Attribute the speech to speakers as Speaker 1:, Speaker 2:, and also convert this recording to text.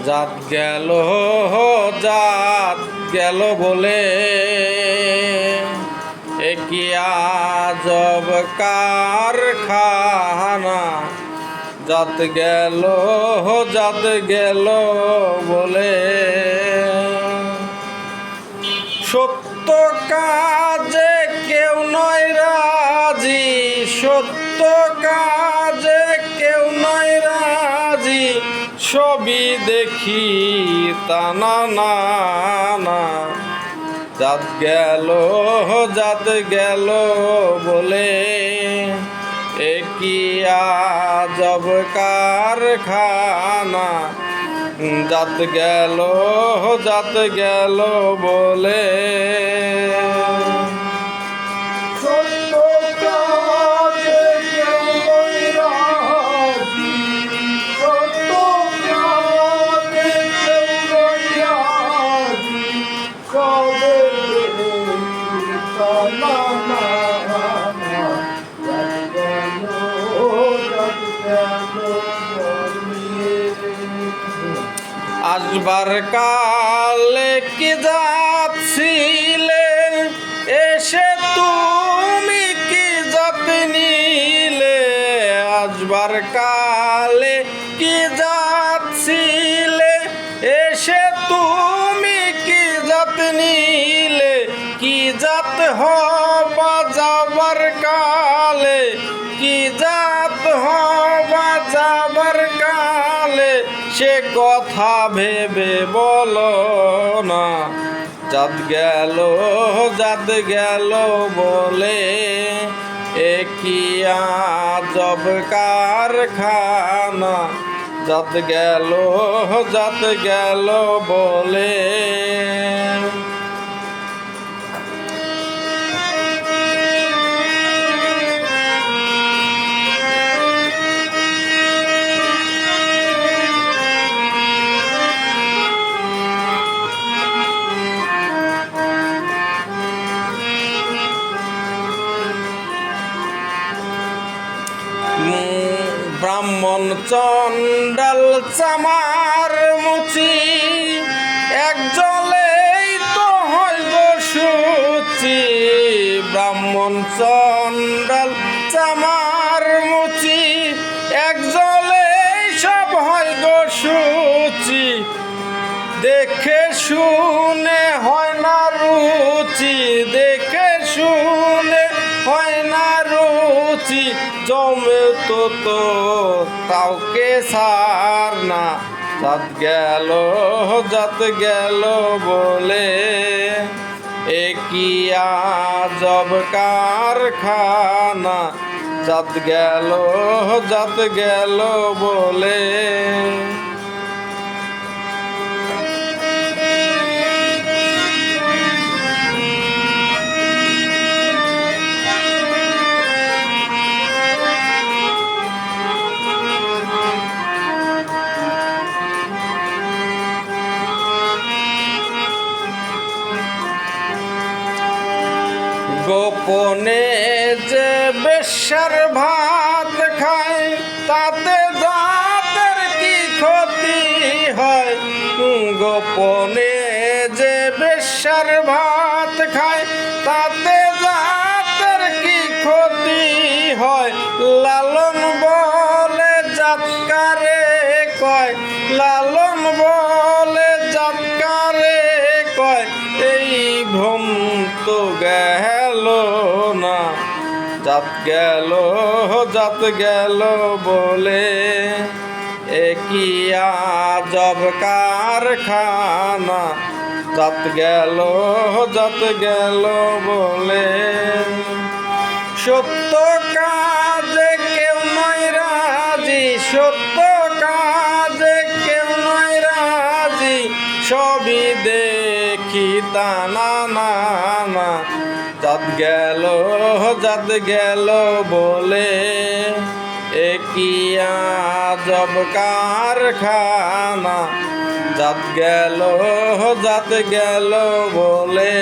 Speaker 1: জাত গেল বলে কি আজব কারখানা। জাত গেল বলে সত্য কাজে কেউ নয় রাজি, সত্য কাজে কেউ নয় রাজি, সবই দেখি তা না। জাত গেল বলে কি আজব কারখানা। জাত গেল বলে আসবার কালে কি যাচ্ছিলে, এসে তুমি কি জাত নিলে। আসবার কালে কি যাচ্ছিলে, এসে তুমি কি জাত নিলে। কি জাত হবা যাবার কালে, কি জাত হবা যাবার কালে, সে কথা ভেবে বলো না। জাত গেল বলে কি আজব কারখানা। জাত গেল বলে ব্রাহ্মণ চণ্ডাল চামার মুচি, এক জলেই তো হয় গো শুচি। ব্রাহ্মণ চণ্ডাল চামার মুচি, এক জলেই সব হয় গো শুচি। দেখে শুনে হয় না রুচি, দেখে শুনে হয় না রুচি। জমে তো কাউকে সার না। জাত গেল বলে কি আজব কারখানা। জাত গেল বলে গোপনে যে বেশ্যার ভাত খায়, তাতে দাঁতের কি ক্ষতি হয়। গোপনে যে বেশ্যার ভাত খায়, তাতে দাঁতের কি ক্ষতি হয়। লালন বলে জাতকারে কয়, লালন বলে জাতকারে কয়, এই ভ্রম তো গেল না। জাত গেল বলে কি আজব কারখানা। জাত গেল বলে সত্য কাজে কেউ নয় রাজি, সত্য কাজে কেউ নয় রাজি, সবই দেখি তা না। জাত গেল বলে কি আজব কারখানা। জাত গেল বলে